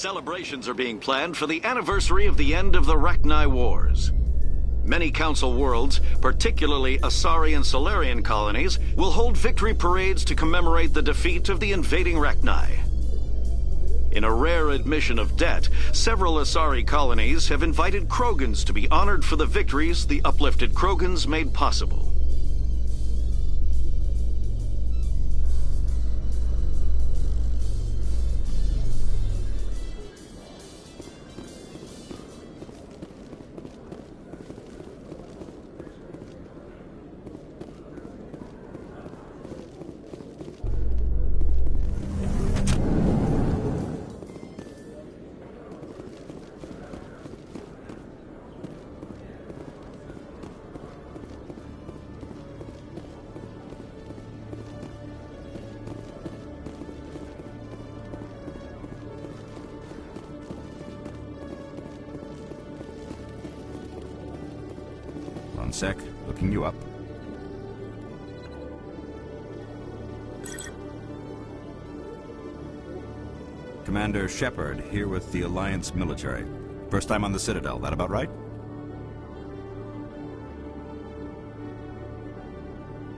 Celebrations are being planned for the anniversary of the end of the Rachni Wars. Many Council worlds, particularly Asari and Solarian colonies, will hold victory parades to commemorate the defeat of the invading Rachni. In a rare admission of debt, several Asari colonies have invited Krogans to be honored for the victories the uplifted Krogans made possible. One sec, looking you up. Commander Shepard, here with the Alliance military. First time on the Citadel, that about right?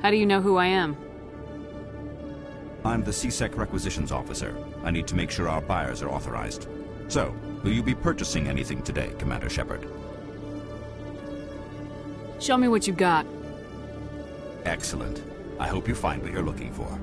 How do you know who I am? I'm the C-Sec Requisitions Officer. I need to make sure our buyers are authorized. So, will you be purchasing anything today, Commander Shepard? Show me what you got. Excellent. I hope you find what you're looking for.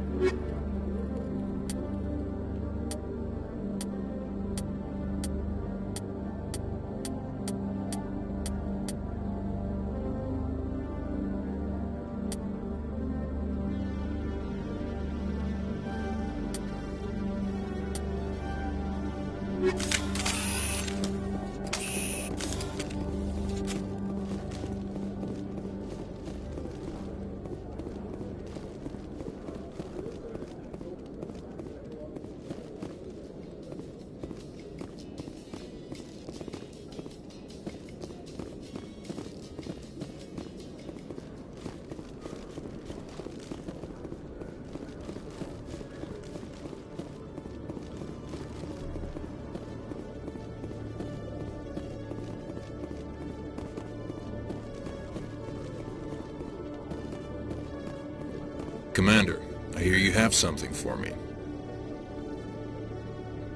Commander, I hear you have something for me.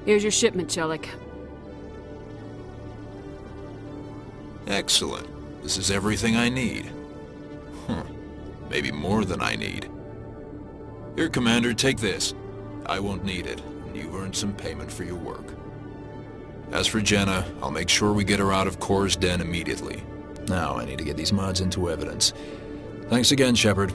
Here's your shipment, Chelik. Excellent. This is everything I need. Maybe more than I need. Here, Commander, take this. I won't need it, and you've earned some payment for your work. As for Jenna, I'll make sure we get her out of Kor's den immediately. Now I need to get these mods into evidence. Thanks again, Shepard.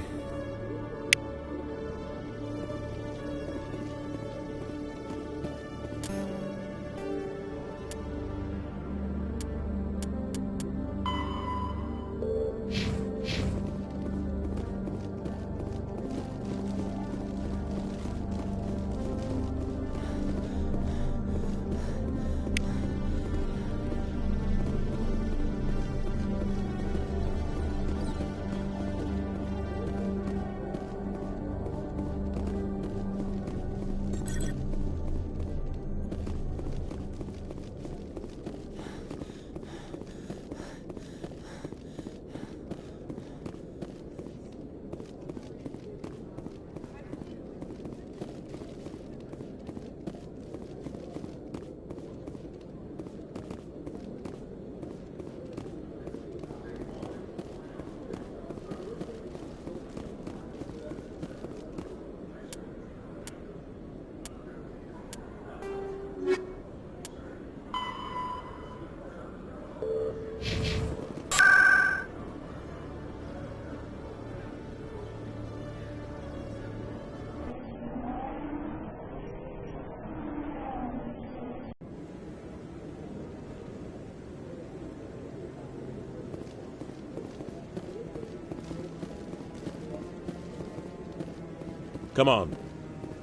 Come on.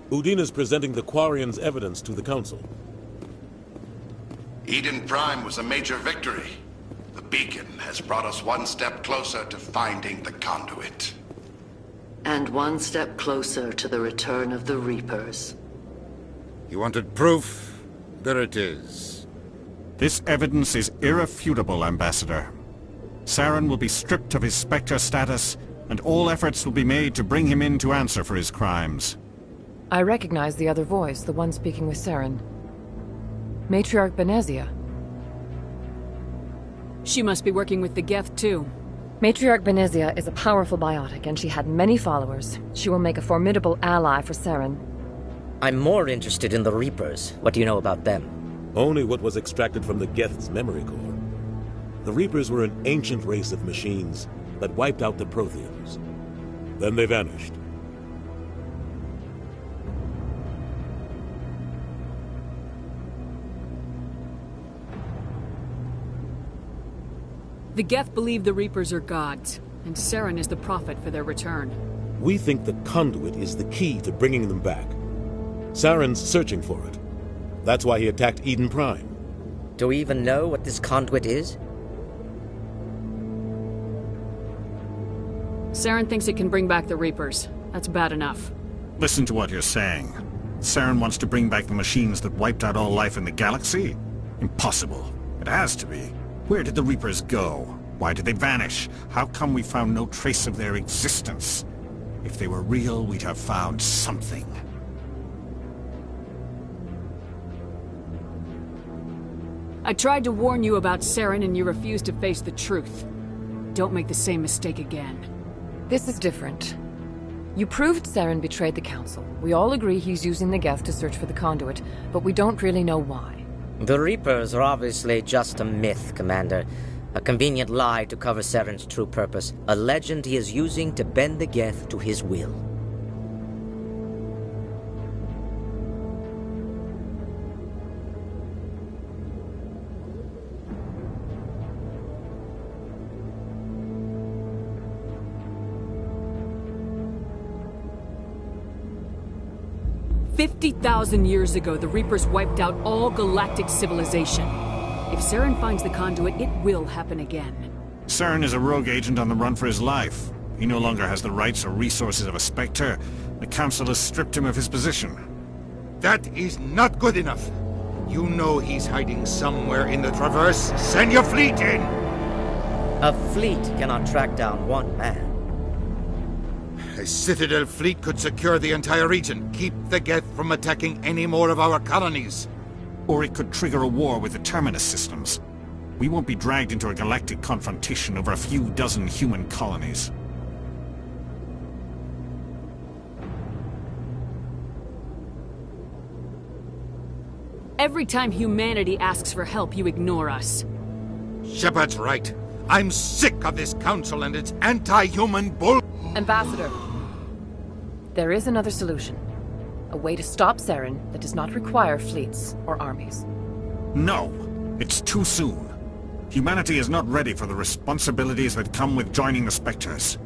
Udine is presenting the Quarians' evidence to the Council. Eden Prime was a major victory. The beacon has brought us one step closer to finding the conduit. And one step closer to the return of the Reapers. You wanted proof? There it is. This evidence is irrefutable, Ambassador. Saren will be stripped of his Spectre status, and all efforts will be made to bring him in to answer for his crimes. I recognize the other voice, the one speaking with Saren. Matriarch Benezia. She must be working with the Geth, too. Matriarch Benezia is a powerful biotic, and she had many followers. She will make a formidable ally for Saren. I'm more interested in the Reapers. What do you know about them? Only what was extracted from the Geth's memory core. The Reapers were an ancient race of machines that wiped out the Protheans. Then they vanished. The Geth believe the Reapers are gods, and Saren is the prophet for their return. We think the conduit is the key to bringing them back. Saren's searching for it. That's why he attacked Eden Prime. Do we even know what this conduit is? Saren thinks it can bring back the Reapers. That's bad enough. Listen to what you're saying. Saren wants to bring back the machines that wiped out all life in the galaxy? Impossible. It has to be. Where did the Reapers go? Why did they vanish? How come we found no trace of their existence? If they were real, we'd have found something. I tried to warn you about Saren and you refused to face the truth. Don't make the same mistake again. This is different. You proved Saren betrayed the Council. We all agree he's using the Geth to search for the conduit, but we don't really know why. The Reapers are obviously just a myth, Commander. A convenient lie to cover Saren's true purpose. A legend he is using to bend the Geth to his will. "50,000 years ago, the Reapers wiped out all galactic civilization. If Saren finds the conduit, it will happen again." Saren is a rogue agent on the run for his life. He no longer has the rights or resources of a Spectre. The Council has stripped him of his position. That is not good enough. You know he's hiding somewhere in the Traverse. Send your fleet in! A fleet cannot track down one man. A Citadel fleet could secure the entire region, keep the Geth from attacking any more of our colonies. Or it could trigger a war with the Terminus systems. We won't be dragged into a galactic confrontation over a few dozen human colonies. Every time humanity asks for help, you ignore us. Shepard's right. I'm sick of this Council and its anti-human bull... Ambassador, there is another solution. A way to stop Saren that does not require fleets or armies. No! It's too soon. Humanity is not ready for the responsibilities that come with joining the Spectres.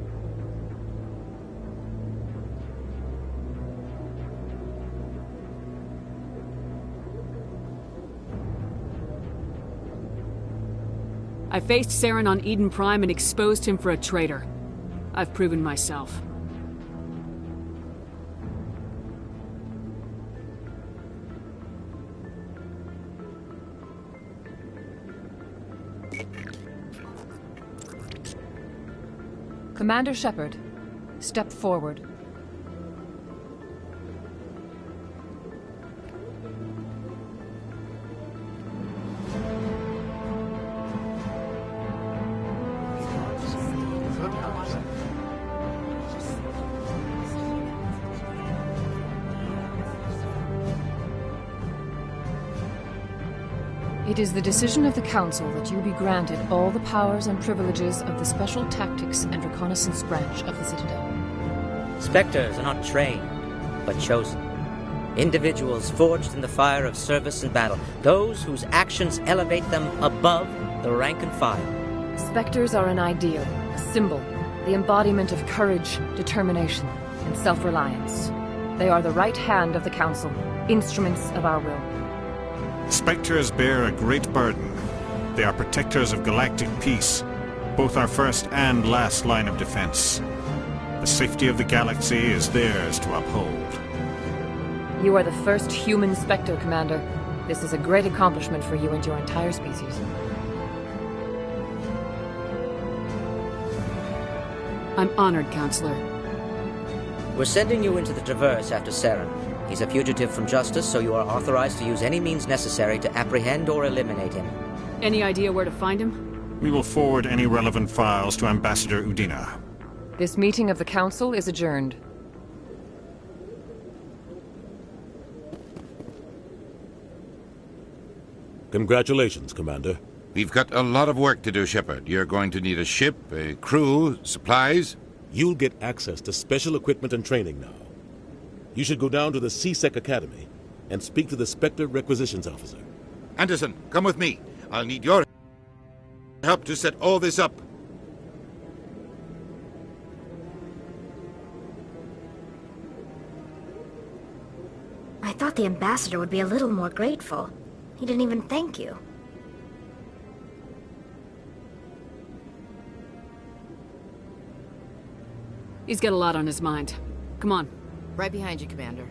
I faced Saren on Eden Prime and exposed him for a traitor. I've proven myself. Commander Shepard, step forward. It is the decision of the Council that you be granted all the powers and privileges of the Special Tactics and Reconnaissance branch of the Citadel. Spectres are not trained, but chosen. Individuals forged in the fire of service and battle. Those whose actions elevate them above the rank and file. Spectres are an ideal, a symbol, the embodiment of courage, determination, and self-reliance. They are the right hand of the Council, instruments of our will. Spectres bear a great burden. They are protectors of galactic peace, both our first and last line of defense. The safety of the galaxy is theirs to uphold. You are the first human Spectre, Commander. This is a great accomplishment for you and your entire species. I'm honored, Counselor. We're sending you into the Traverse after Saren. He's a fugitive from justice, so you are authorized to use any means necessary to apprehend or eliminate him. Any idea where to find him? We will forward any relevant files to Ambassador Udina. This meeting of the Council is adjourned. Congratulations, Commander. We've got a lot of work to do, Shepard. You're going to need a ship, a crew, supplies. You'll get access to special equipment and training now. You should go down to the C-Sec Academy and speak to the Spectre Requisitions Officer. Anderson, come with me. I'll need your help to set all this up. I thought the ambassador would be a little more grateful. He didn't even thank you. He's got a lot on his mind. Come on. Right behind you, Commander.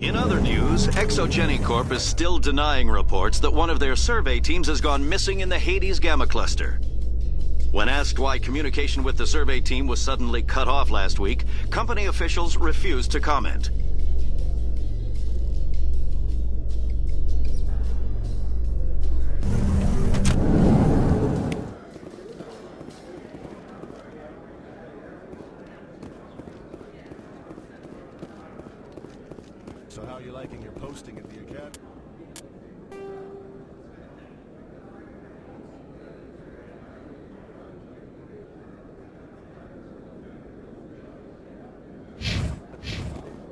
In other news, Exogeny Corp is still denying reports that one of their survey teams has gone missing in the Hades Gamma Cluster. When asked why communication with the survey team was suddenly cut off last week, company officials refused to comment. So how are you liking your posting at the Academy?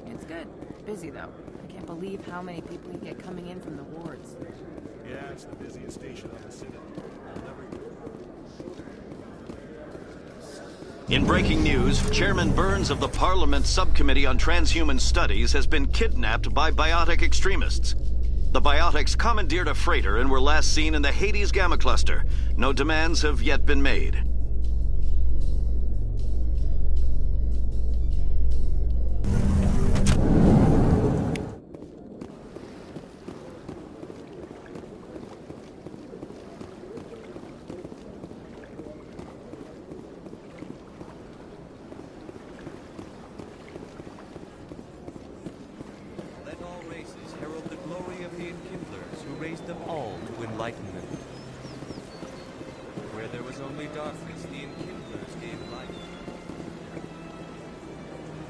It's good. Busy, though. I can't believe how many people you get coming in from the wards. Yeah, it's the busiest station on the Citadel. In breaking news, Chairman Burns of the Parliament Subcommittee on Transhuman Studies has been kidnapped by biotic extremists. The biotics commandeered a freighter and were last seen in the Hades Gamma Cluster. No demands have yet been made. all to enlightenment. Where there was only darkness, the enkindlers gave light.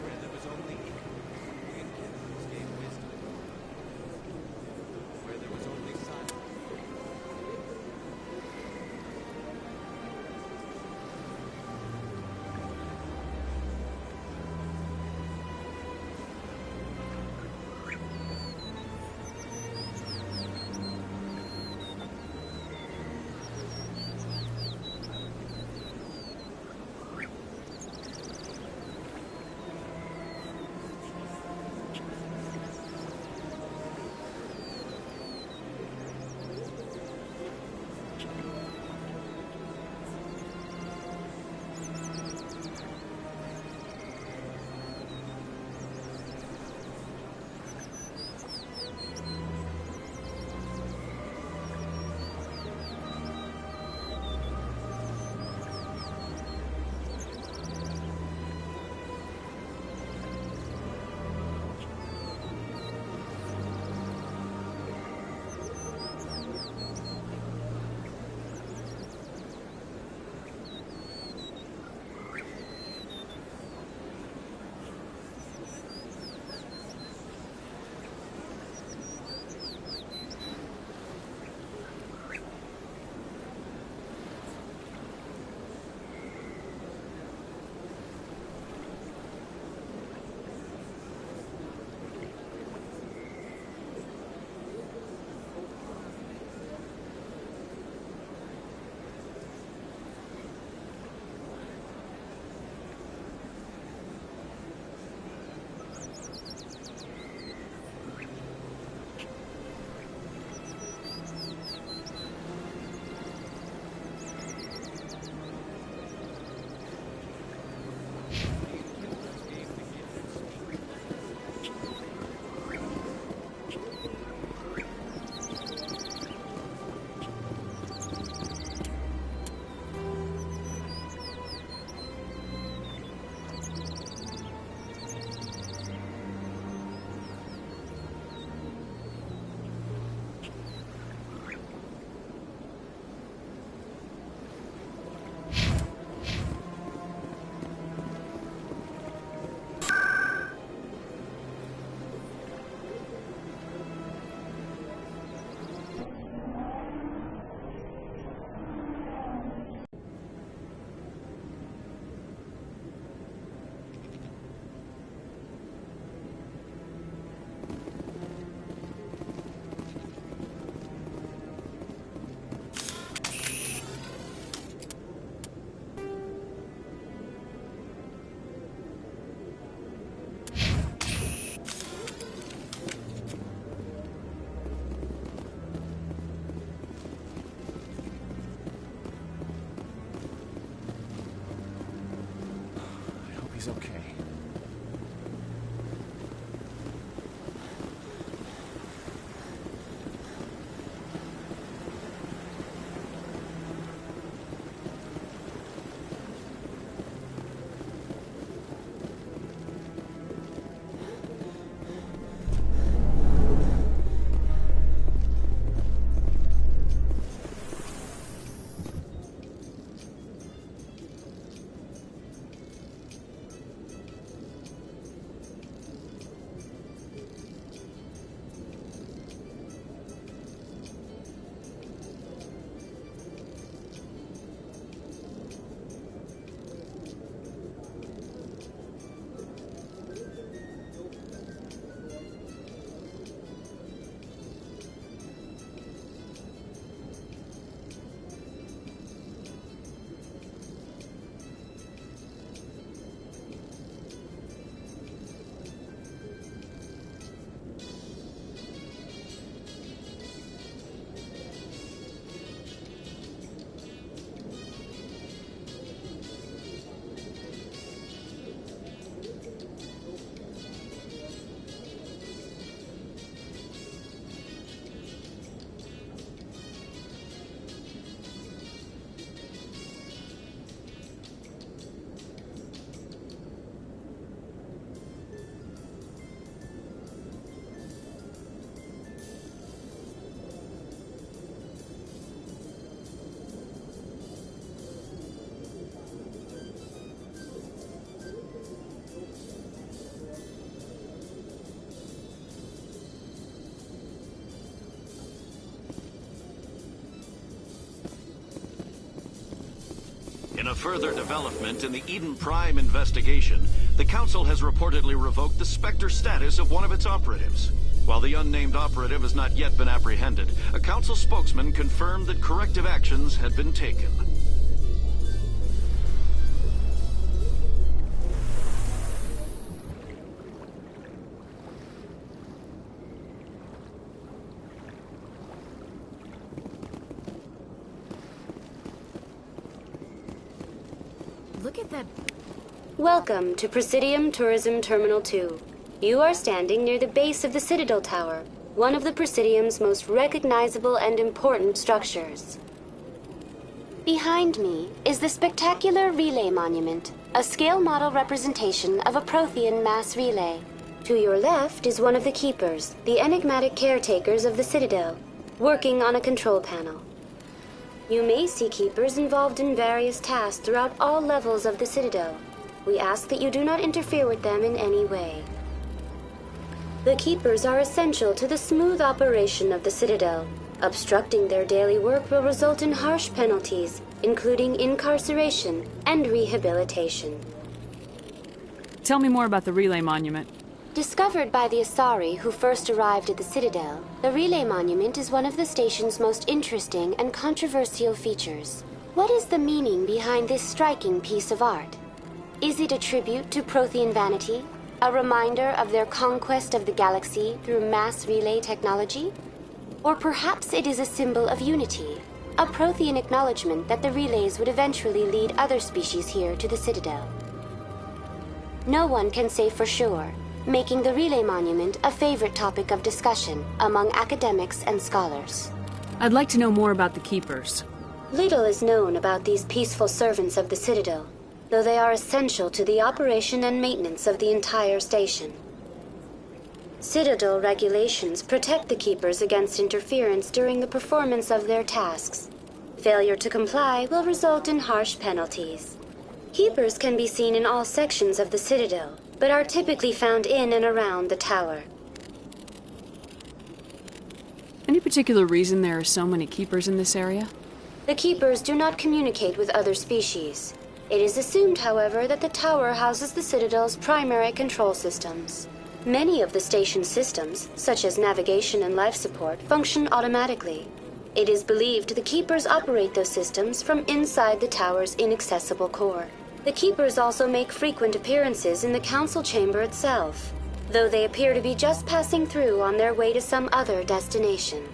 Where there was only evil, the enkindlers gave wisdom. Where there was only silence. He's okay. In a further development in the Eden Prime investigation, the Council has reportedly revoked the Spectre status of one of its operatives. While the unnamed operative has not yet been apprehended, a Council spokesman confirmed that corrective actions had been taken. Look at that. Welcome to Presidium Tourism Terminal 2. You are standing near the base of the Citadel Tower, one of the Presidium's most recognizable and important structures. Behind me is the spectacular Relay Monument, a scale model representation of a Prothean mass relay. To your left is one of the Keepers, the enigmatic caretakers of the Citadel, working on a control panel. You may see Keepers involved in various tasks throughout all levels of the Citadel. We ask that you do not interfere with them in any way. The Keepers are essential to the smooth operation of the Citadel. Obstructing their daily work will result in harsh penalties, including incarceration and rehabilitation. Tell me more about the Relay Monument. Discovered by the Asari who first arrived at the Citadel, the Relay Monument is one of the station's most interesting and controversial features. What is the meaning behind this striking piece of art? Is it a tribute to Prothean vanity? A reminder of their conquest of the galaxy through mass relay technology? Or perhaps it is a symbol of unity, a Prothean acknowledgement that the relays would eventually lead other species here to the Citadel. No one can say for sure, making the Relay Monument a favorite topic of discussion among academics and scholars. I'd like to know more about the Keepers. Little is known about these peaceful servants of the Citadel, though they are essential to the operation and maintenance of the entire station. Citadel regulations protect the Keepers against interference during the performance of their tasks. Failure to comply will result in harsh penalties. Keepers can be seen in all sections of the Citadel, but are typically found in and around the tower. Any particular reason there are so many Keepers in this area? The Keepers do not communicate with other species. It is assumed, however, that the tower houses the Citadel's primary control systems. Many of the station's systems, such as navigation and life support, function automatically. It is believed the Keepers operate those systems from inside the tower's inaccessible core. The Keepers also make frequent appearances in the Council chamber itself, though they appear to be just passing through on their way to some other destination.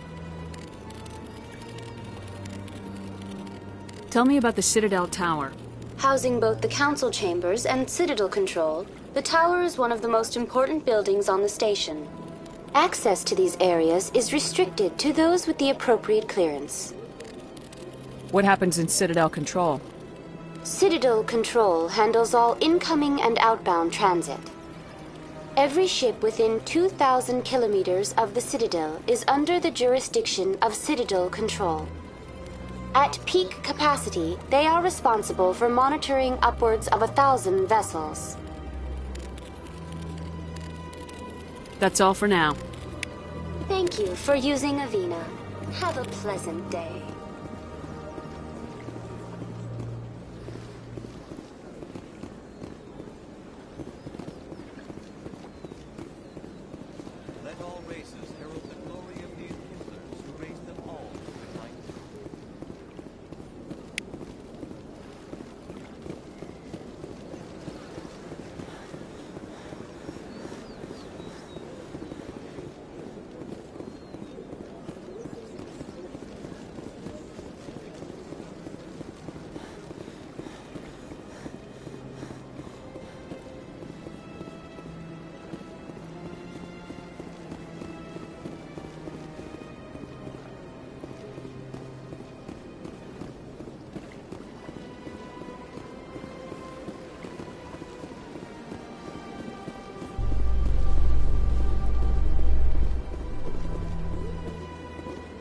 Tell me about the Citadel Tower. Housing both the Council chambers and Citadel control, the tower is one of the most important buildings on the station. Access to these areas is restricted to those with the appropriate clearance. What happens in Citadel control? Citadel control handles all incoming and outbound transit. Every ship within 2,000 kilometers of the Citadel is under the jurisdiction of Citadel control. At peak capacity, they are responsible for monitoring upwards of 1,000 vessels. That's all for now. Thank you for using Avina. Have a pleasant day. Let all races herald the glory of the Inquisitors who raised them all to enlightenment.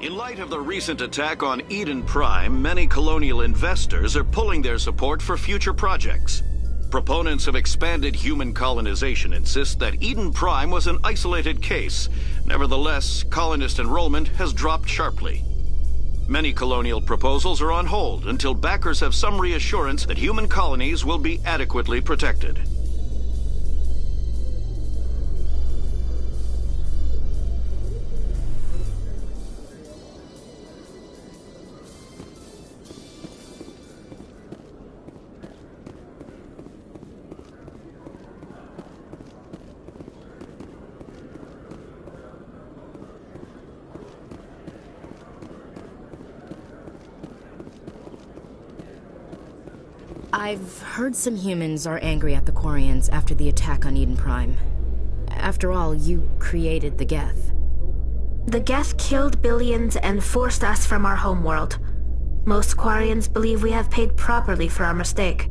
In light of the recent attack on Eden Prime, many colonial investors are pulling their support for future projects. Proponents of expanded human colonization insist that Eden Prime was an isolated case. Nevertheless, colonist enrollment has dropped sharply. Many colonial proposals are on hold until backers have some reassurance that human colonies will be adequately protected. I've heard some humans are angry at the Quarians after the attack on Eden Prime. After all, you created the Geth. The Geth killed billions and forced us from our homeworld. Most Quarians believe we have paid properly for our mistake.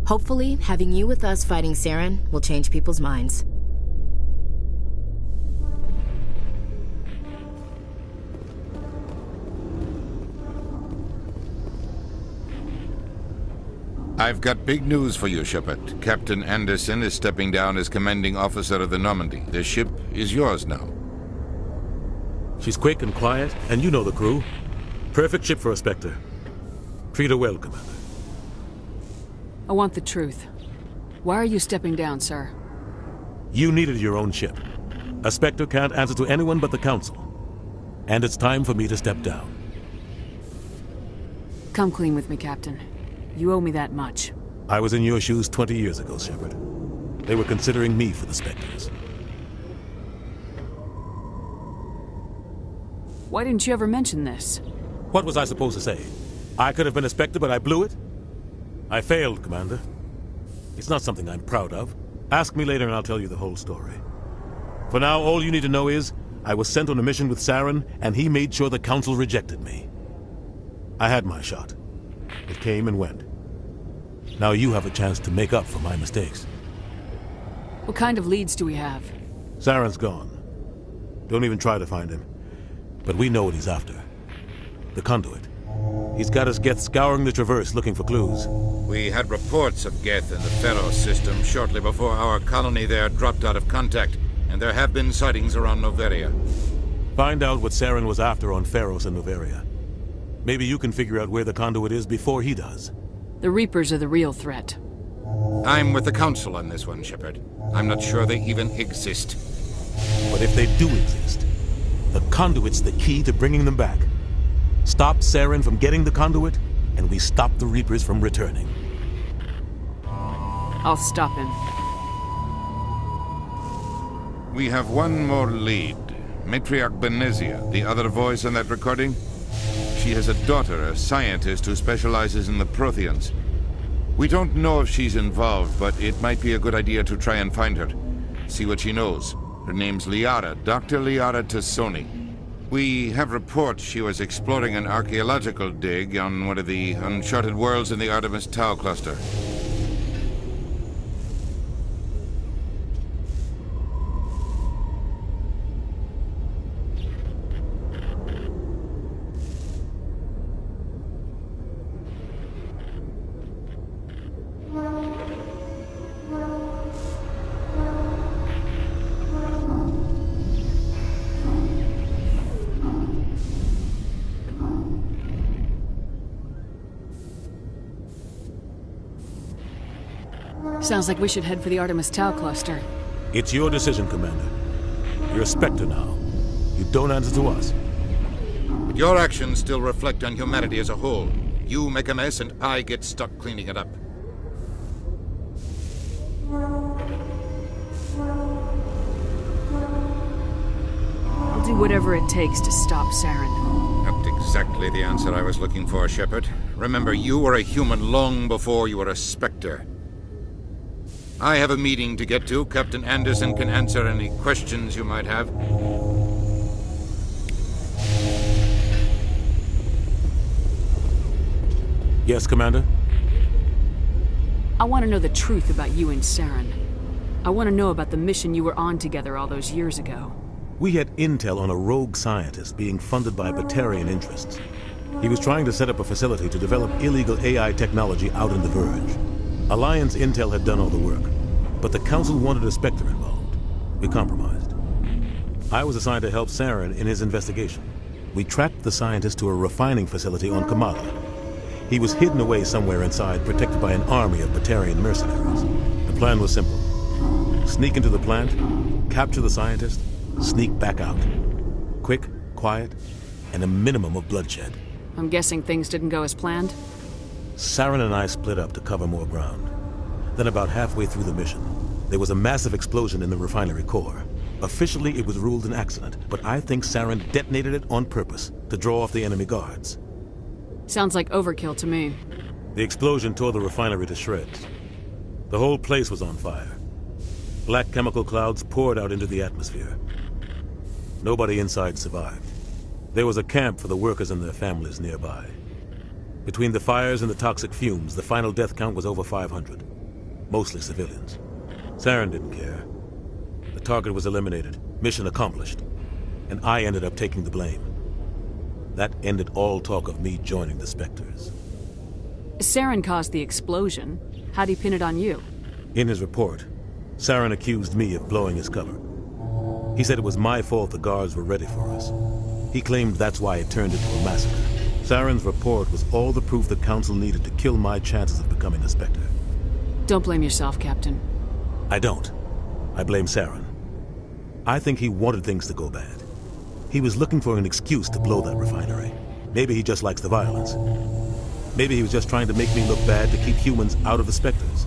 Hopefully, having you with us fighting Saren will change people's minds. I've got big news for you, Shepard. Captain Anderson is stepping down as commanding officer of the Normandy. The ship is yours now. She's quick and quiet, and you know the crew. Perfect ship for a Spectre. Treat her well, Commander. I want the truth. Why are you stepping down, sir? You needed your own ship. A Spectre can't answer to anyone but the Council. And it's time for me to step down. Come clean with me, Captain. You owe me that much. I was in your shoes 20 years ago, Shepard. They were considering me for the Spectres. Why didn't you ever mention this? What was I supposed to say? I could have been a Spectre, but I blew it? I failed, Commander. It's not something I'm proud of. Ask me later and I'll tell you the whole story. For now, all you need to know is, I was sent on a mission with Saren, and he made sure the Council rejected me. I had my shot. It came and went. Now you have a chance to make up for my mistakes. What kind of leads do we have? Saren's gone. Don't even try to find him. But we know what he's after. The Conduit. He's got us Geth scouring the Traverse looking for clues. We had reports of Geth in the Pharaoh system shortly before our colony there dropped out of contact, and there have been sightings around Noveria. Find out what Saren was after on Pharos and Noveria. Maybe you can figure out where the Conduit is before he does. The Reapers are the real threat. I'm with the Council on this one, Shepard. I'm not sure they even exist. But if they do exist, the Conduit's the key to bringing them back. Stop Saren from getting the Conduit, and we stop the Reapers from returning. I'll stop him. We have one more lead. Matriarch Benezia, the other voice on that recording. She has a daughter, a scientist who specializes in the Protheans. We don't know if she's involved, but it might be a good idea to try and find her. See what she knows. Her name's Liara, Dr. Liara Tassoni. We have reports she was exploring an archaeological dig on one of the uncharted worlds in the Artemis Tau cluster. Sounds like we should head for the Artemis Tau cluster. It's your decision, Commander. You're a Spectre now. You don't answer to us. But your actions still reflect on humanity as a whole. You make a mess and I get stuck cleaning it up. I'll do whatever it takes to stop Saren. Not exactly the answer I was looking for, Shepard. Remember, you were a human long before you were a Spectre. I have a meeting to get to. Captain Anderson can answer any questions you might have. Yes, Commander? I want to know the truth about you and Saren. I want to know about the mission you were on together all those years ago. We had intel on a rogue scientist being funded by Batarian interests. He was trying to set up a facility to develop illegal AI technology out in the Verge. Alliance intel had done all the work, but the Council wanted a Spectre involved. We compromised. I was assigned to help Saren in his investigation. we tracked the scientist to a refining facility on Kamala. He was hidden away somewhere inside, protected by an army of Batarian mercenaries. The plan was simple. Sneak into the plant, capture the scientist, sneak back out. Quick, quiet, and a minimum of bloodshed. I'm guessing things didn't go as planned? Saren and I split up to cover more ground. Then about halfway through the mission, there was a massive explosion in the refinery core. Officially, it was ruled an accident, but I think Saren detonated it on purpose to draw off the enemy guards. Sounds like overkill to me. The explosion tore the refinery to shreds. The whole place was on fire. Black chemical clouds poured out into the atmosphere. Nobody inside survived. There was a camp for the workers and their families nearby. Between the fires and the toxic fumes, the final death count was over 500. Mostly civilians. Saren didn't care. The target was eliminated, mission accomplished, and I ended up taking the blame. That ended all talk of me joining the Spectres. Saren caused the explosion. How'd he pin it on you? In his report, Saren accused me of blowing his cover. He said it was my fault the guards were ready for us. He claimed that's why it turned into a massacre. Saren's report was all the proof the Council needed to kill my chances of becoming a Spectre. Don't blame yourself, Captain. I don't. I blame Saren. I think he wanted things to go bad. He was looking for an excuse to blow that refinery. Maybe he just likes the violence. Maybe he was just trying to make me look bad to keep humans out of the Spectres.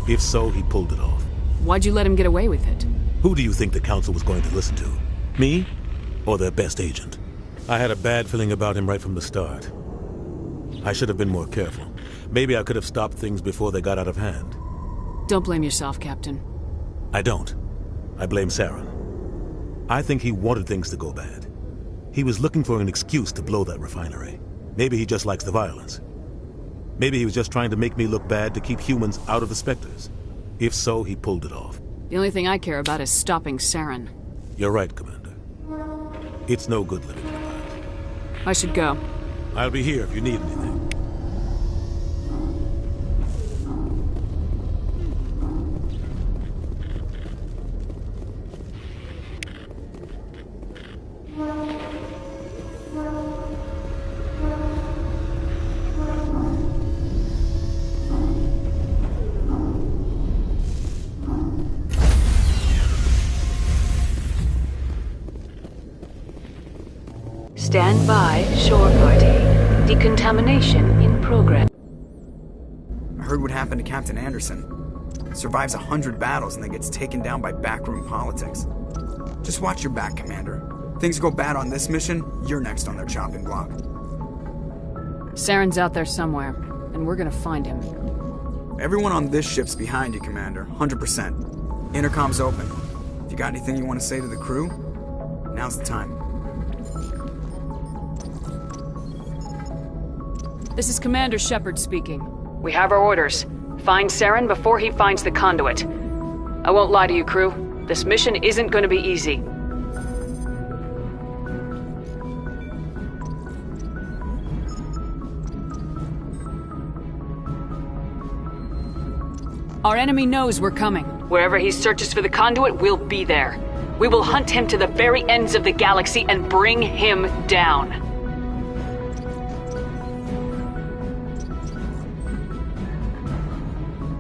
If so, he pulled it off. Why'd you let him get away with it? Who do you think the Council was going to listen to? Me? Or their best agent? I had a bad feeling about him right from the start. I should have been more careful. Maybe I could have stopped things before they got out of hand. Don't blame yourself, Captain. I don't. I blame Saren. I think he wanted things to go bad. He was looking for an excuse to blow that refinery. Maybe he just likes the violence. Maybe he was just trying to make me look bad to keep humans out of the Spectres. If so, he pulled it off. The only thing I care about is stopping Saren. You're right, Commander. It's no good living in the past. I should go. I'll be here if you need anything. Stand by, shore party. Decontamination in progress. I heard what happened to Captain Anderson. Survives 100 battles and then gets taken down by backroom politics. Just watch your back, Commander. Things go bad on this mission, you're next on their chopping block. Saren's out there somewhere, and we're gonna find him. Everyone on this ship's behind you, Commander. 100%. Intercom's open. If you got anything you want to say to the crew, now's the time. This is Commander Shepard speaking. We have our orders. Find Saren before he finds the conduit. I won't lie to you, crew. This mission isn't going to be easy. Our enemy knows we're coming. Wherever he searches for the conduit, we'll be there. We will hunt him to the very ends of the galaxy and bring him down.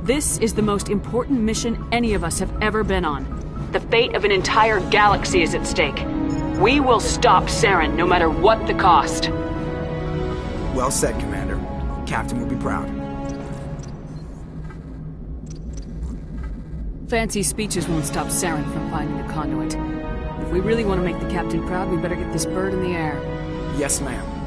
This is the most important mission any of us have ever been on. The fate of an entire galaxy is at stake. We will stop Saren no matter what the cost. Well said, Commander. Captain will be proud. Fancy speeches won't stop Saren from finding the conduit. If we really want to make the captain proud, we better get this bird in the air. Yes, ma'am.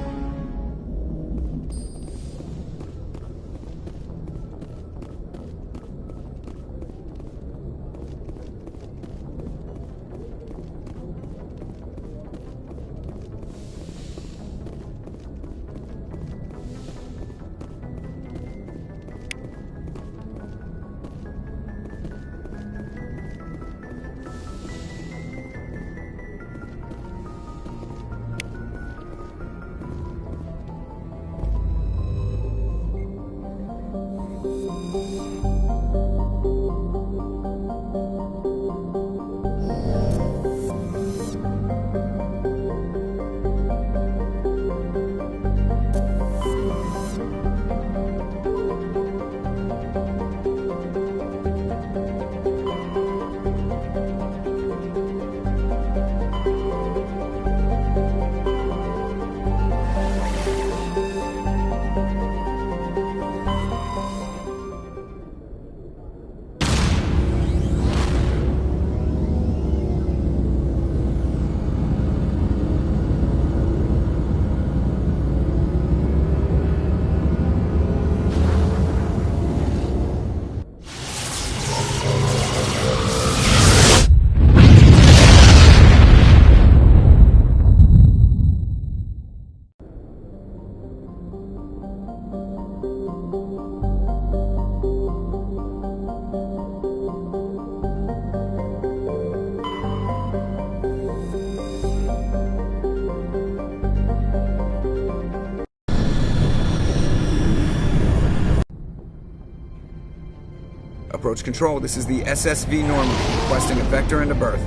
Approach control, this is the SSV Normandy, requesting a vector and a berth.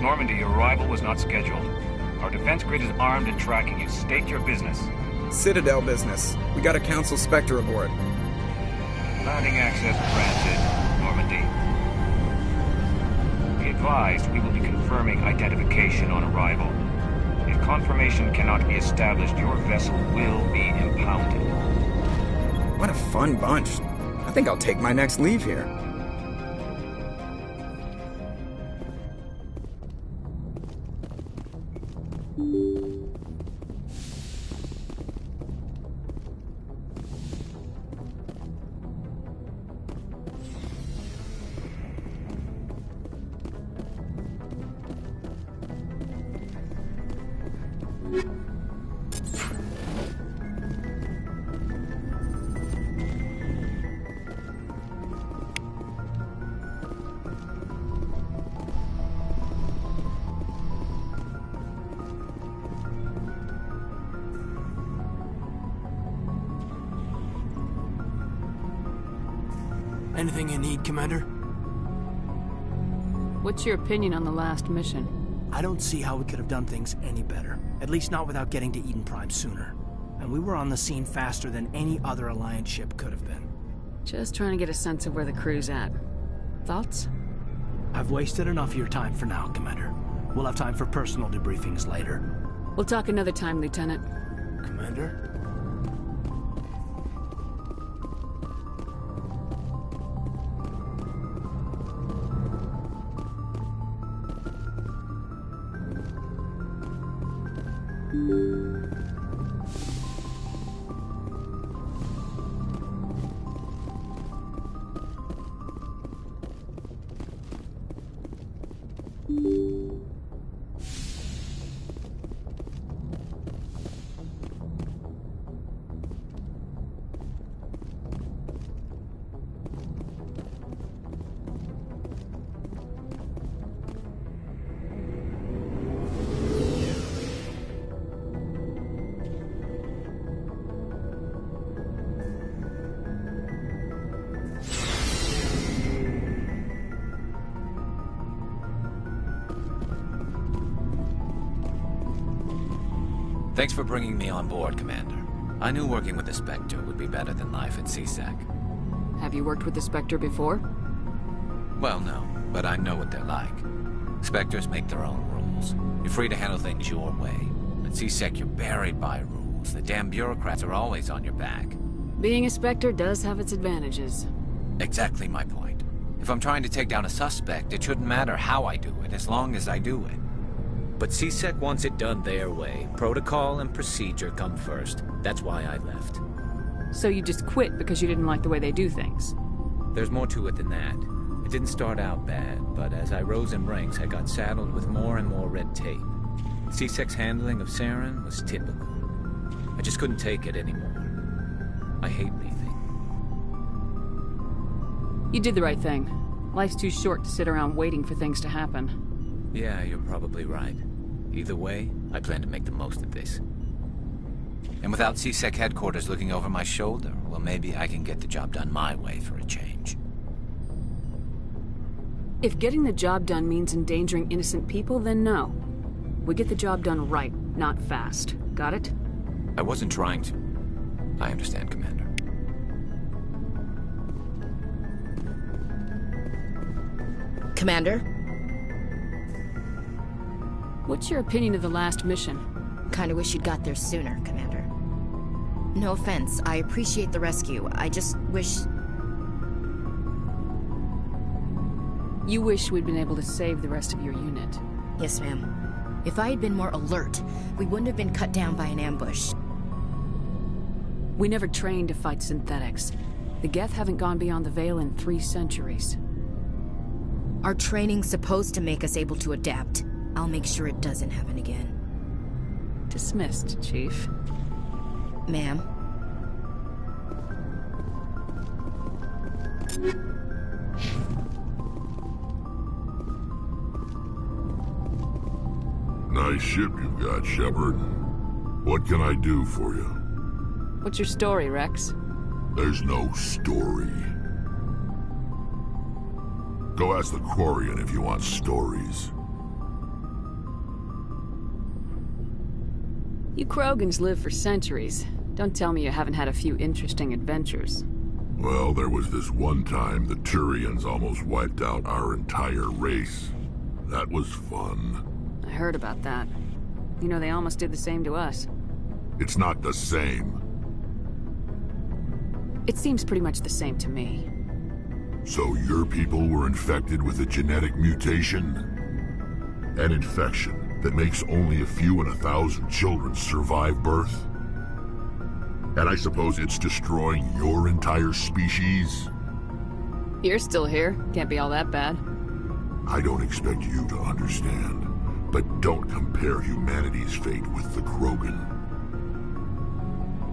Normandy, your arrival was not scheduled. Our defense grid is armed and tracking you. State your business. Citadel business. We got a Council Spectre aboard. Landing access granted, Normandy. Be advised, we will be confirming identification on arrival. If confirmation cannot be established, your vessel will be impounded. What a fun bunch. I think I'll take my next leave here. Anything you need, Commander? What's your opinion on the last mission? I don't see how we could have done things any better. At least not without getting to Eden Prime sooner. And we were on the scene faster than any other Alliance ship could have been. Just trying to get a sense of where the crew's at. Thoughts? I've wasted enough of your time for now, Commander. We'll have time for personal debriefings later. We'll talk another time, Lieutenant. Commander? Thanks for bringing me on board, Commander. I knew working with the Spectre would be better than life at CSEC. Have you worked with the Spectre before? Well, no, but I know what they're like. Spectres make their own rules. You're free to handle things your way. At CSEC, you're buried by rules. The damn bureaucrats are always on your back. Being a Spectre does have its advantages. Exactly my point. If I'm trying to take down a suspect, it shouldn't matter how I do it, as long as I do it. But CSEC wants it done their way. Protocol and procedure come first. That's why I left. So you just quit because you didn't like the way they do things? There's more to it than that. It didn't start out bad, but as I rose in ranks, I got saddled with more and more red tape. CSEC's handling of Saren was typical. I just couldn't take it anymore. I hate leaving. You did the right thing. Life's too short to sit around waiting for things to happen. Yeah, you're probably right. Either way, I plan to make the most of this. And without CSEC headquarters looking over my shoulder, well, maybe I can get the job done my way for a change. If getting the job done means endangering innocent people, then no. We get the job done right, not fast. Got it? I wasn't trying to. I understand, Commander. Commander? What's your opinion of the last mission? Kinda wish you'd got there sooner, Commander. No offense, I appreciate the rescue. I just wish... You wish we'd been able to save the rest of your unit. Yes, ma'am. If I had been more alert, we wouldn't have been cut down by an ambush. We never trained to fight synthetics. The Geth haven't gone beyond the Veil in 3 centuries. Our training's supposed to make us able to adapt. I'll make sure it doesn't happen again. Dismissed, Chief. Ma'am? Nice ship you've got, Shepard. What can I do for you? What's your story, Rex? There's no story. Go ask the Quarian if you want stories. You Krogans live for centuries. Don't tell me you haven't had a few interesting adventures. Well, there was this one time the Turians almost wiped out our entire race. That was fun. I heard about that. You know, they almost did the same to us. It's not the same. It seems pretty much the same to me. So your people were infected with a genetic mutation? An infection that makes only a few in 1,000 children survive birth? And I suppose it's destroying your entire species? You're still here. Can't be all that bad. I don't expect you to understand, but don't compare humanity's fate with the Krogan.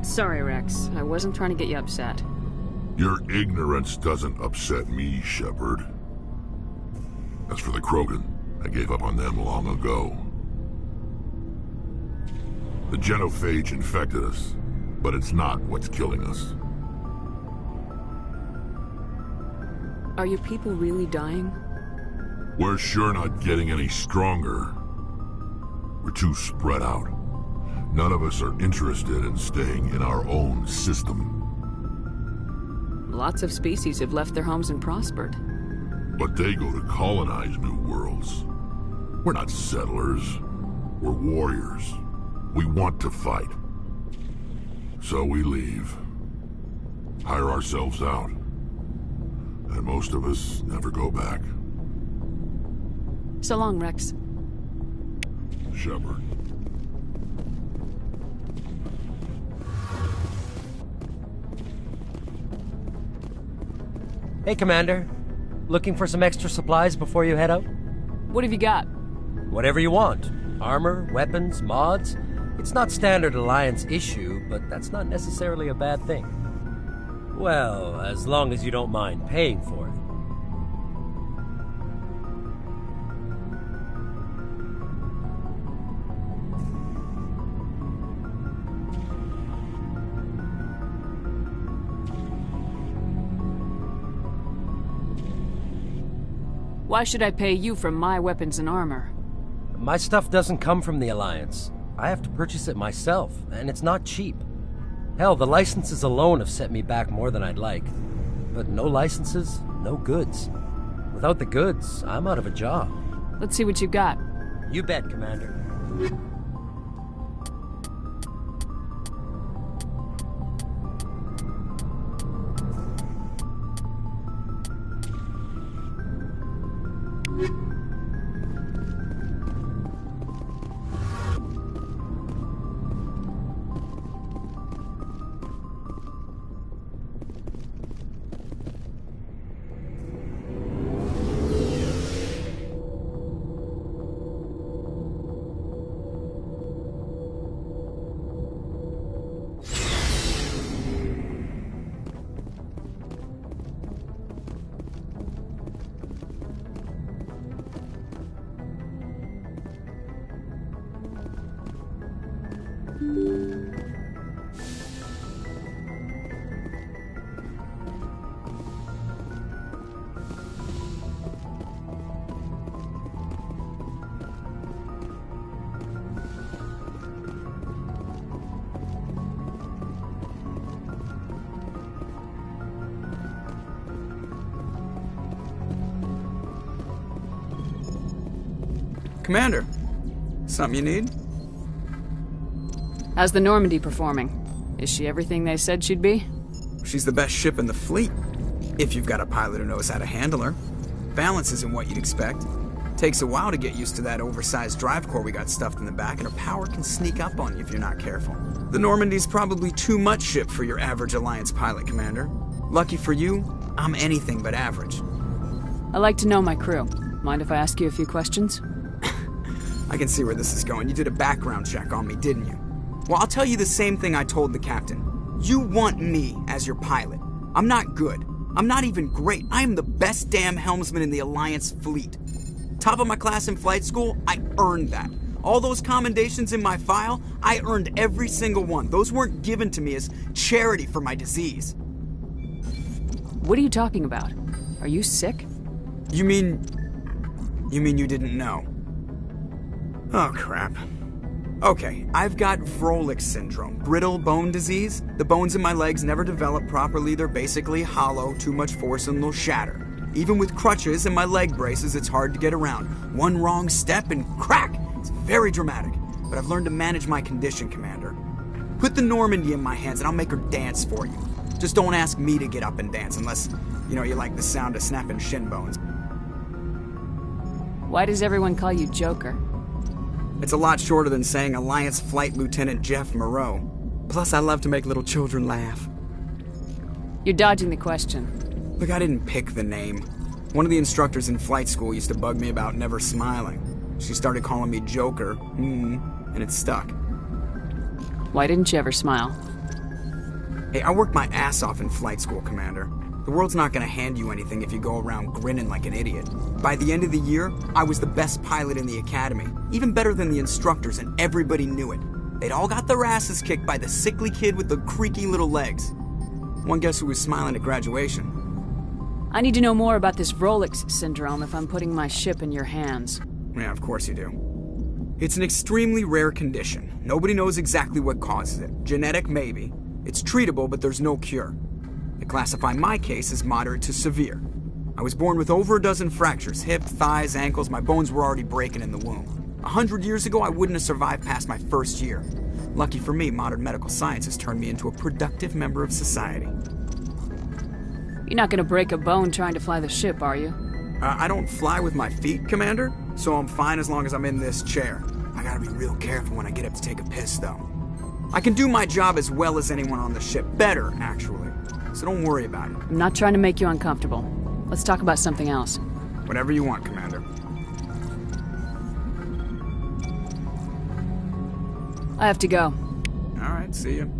Sorry, Rex. I wasn't trying to get you upset. Your ignorance doesn't upset me, Shepard. As for the Krogan, I gave up on them long ago. The genophage infected us, but it's not what's killing us. Are your people really dying? We're sure not getting any stronger. We're too spread out. None of us are interested in staying in our own system. Lots of species have left their homes and prospered. But they go to colonize new worlds. We're not settlers. We're warriors. We want to fight. So we leave. Hire ourselves out. And most of us never go back. So long, Rex. Shepard. Hey, Commander. Looking for some extra supplies before you head out? What have you got? Whatever you want. Armor, weapons, mods. It's not standard Alliance issue, but that's not necessarily a bad thing. Well, as long as you don't mind paying for it. Why should I pay you for my weapons and armor? My stuff doesn't come from the Alliance. I have to purchase it myself, and it's not cheap. Hell, the licenses alone have set me back more than I'd like. But no licenses, no goods. Without the goods, I'm out of a job. Let's see what you got. You bet, Commander. Commander, something you need? How's the Normandy performing? Is she everything they said she'd be? She's the best ship in the fleet, if you've got a pilot who knows how to handle her. Balance isn't what you'd expect. Takes a while to get used to that oversized drive core we got stuffed in the back, and her power can sneak up on you if you're not careful. The Normandy's probably too much ship for your average Alliance pilot, Commander. Lucky for you, I'm anything but average. I like to know my crew. Mind if I ask you a few questions? I can see where this is going. You did a background check on me, didn't you? Well, I'll tell you the same thing I told the captain. You want me as your pilot. I'm not good. I'm not even great. I am the best damn helmsman in the Alliance fleet. Top of my class in flight school, I earned that. All those commendations in my file, I earned every single one. Those weren't given to me as charity for my disease. What are you talking about? Are you sick? You mean you didn't know? Oh, crap. Okay, I've got Vrolik syndrome, brittle bone disease. The bones in my legs never develop properly. They're basically hollow, too much force and they'll shatter. Even with crutches and my leg braces, it's hard to get around. One wrong step and crack! It's very dramatic, but I've learned to manage my condition, Commander. Put the Normandy in my hands and I'll make her dance for you. Just don't ask me to get up and dance unless, you like the sound of snapping shin bones. Why does everyone call you Joker? It's a lot shorter than saying Alliance Flight Lieutenant Jeff Moreau. Plus, I love to make little children laugh. You're dodging the question. Look, I didn't pick the name. One of the instructors in flight school used to bug me about never smiling. She started calling me Joker, and it stuck. Why didn't you ever smile? Hey, I worked my ass off in flight school, Commander. The world's not gonna hand you anything if you go around grinning like an idiot. By the end of the year, I was the best pilot in the academy. Even better than the instructors, and everybody knew it. They'd all got their asses kicked by the sickly kid with the creaky little legs. One guess who was smiling at graduation? I need to know more about this Vrolik syndrome if I'm putting my ship in your hands. Yeah, of course you do. It's an extremely rare condition. Nobody knows exactly what causes it. Genetic, maybe. It's treatable, but there's no cure. They classify my case as moderate to severe. I was born with over a dozen fractures, hips, thighs, ankles. My bones were already breaking in the womb. 100 years ago, I wouldn't have survived past my first year. Lucky for me, modern medical science has turned me into a productive member of society. You're not gonna break a bone trying to fly the ship, are you? I don't fly with my feet, Commander, so I'm fine as long as I'm in this chair. I gotta be real careful when I get up to take a piss, though. I can do my job as well as anyone on the ship. Better, actually. So don't worry about it. I'm not trying to make you uncomfortable. Let's talk about something else. Whatever you want, Commander. I have to go. All right, see you.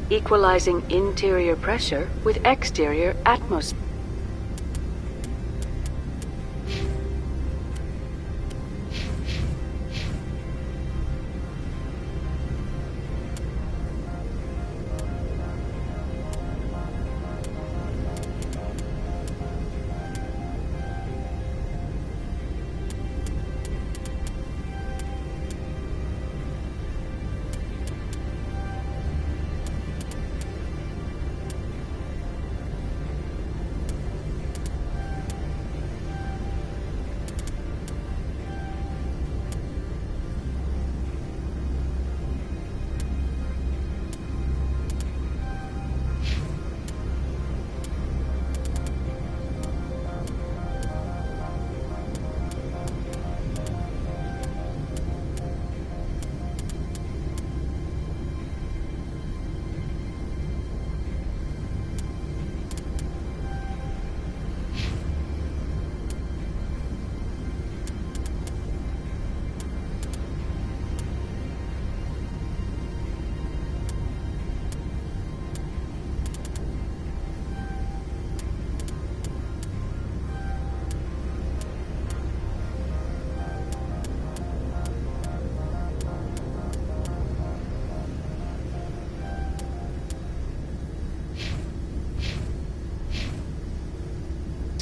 Equalizing interior pressure with exterior atmosphere.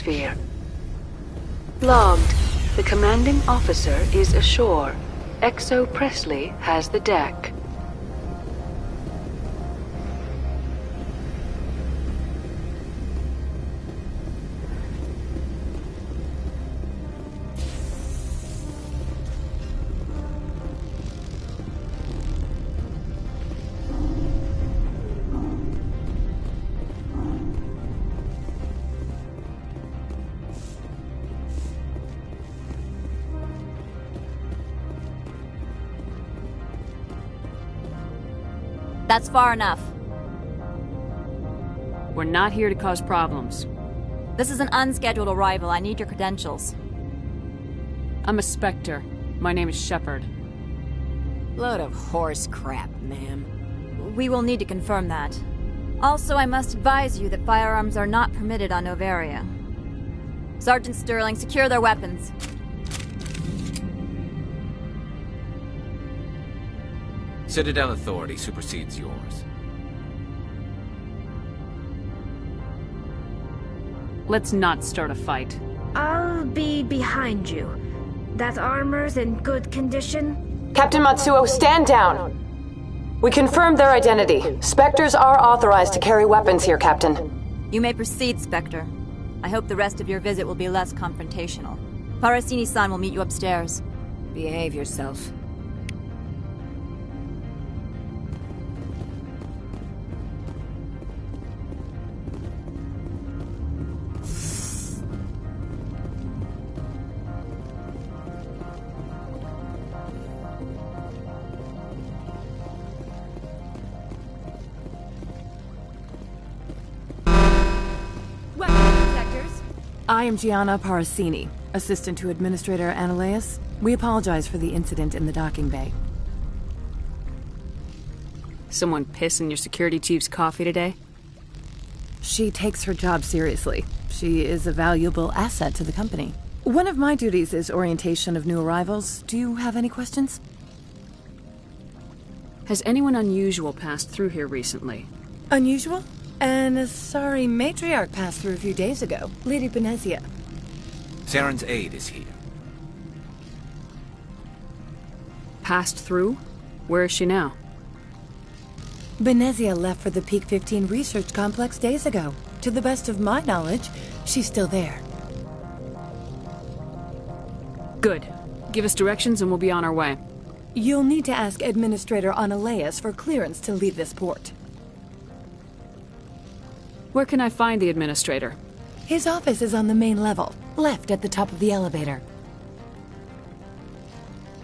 atmosphere. Logged. The commanding officer is ashore. Exo Presley has the deck. That's far enough. We're not here to cause problems. This is an unscheduled arrival. I need your credentials. I'm a Spectre. My name is Shepard. Load of horse crap, ma'am. We will need to confirm that. Also, I must advise you that firearms are not permitted on Noveria. Sergeant Sterling, secure their weapons. Citadel authority supersedes yours. Let's not start a fight. I'll be behind you. That armor's in good condition? Captain Matsuo, stand down! We confirmed their identity. Spectres are authorized to carry weapons here, Captain. You may proceed, Spectre. I hope the rest of your visit will be less confrontational. Parasini-san will meet you upstairs. Behave yourself. I am Gianna Parasini, assistant to Administrator Analeas. We apologize for the incident in the docking bay. Someone piss in your security chief's coffee today? She takes her job seriously. She is a valuable asset to the company. One of my duties is orientation of new arrivals. Do you have any questions? Has anyone unusual passed through here recently? Unusual? An Asari matriarch passed through a few days ago. Lady Benezia. Saren's aide is here. Passed through? Where is she now? Benezia left for the Peak 15 research complex days ago. To the best of my knowledge, she's still there. Good. Give us directions and we'll be on our way. You'll need to ask Administrator Analeas for clearance to leave this port. Where can I find the Administrator? His office is on the main level, left at the top of the elevator.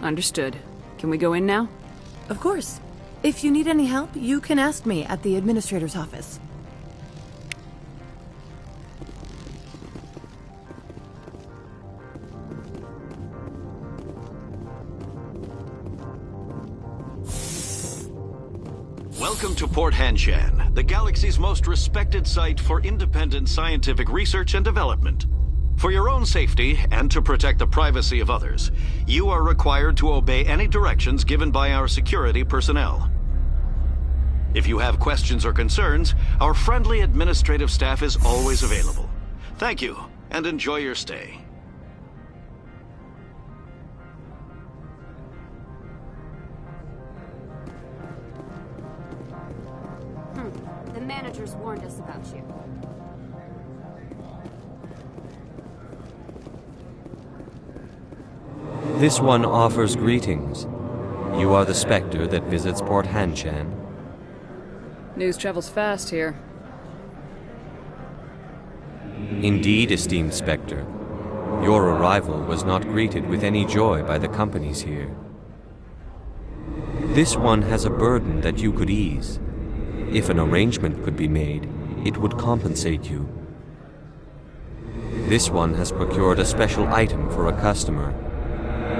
Understood. Can we go in now? Of course. If you need any help, you can ask me at the Administrator's office. Welcome to Port Hanshan, the galaxy's most respected site for independent scientific research and development. For your own safety and to protect the privacy of others, you are required to obey any directions given by our security personnel. If you have questions or concerns, our friendly administrative staff is always available. Thank you, and enjoy your stay. The managers warned us about you. This one offers greetings. You are the Spectre that visits Port Hanshan. News travels fast here. Indeed, esteemed Spectre. Your arrival was not greeted with any joy by the companies here. This one has a burden that you could ease. If an arrangement could be made, it would compensate you. This one has procured a special item for a customer.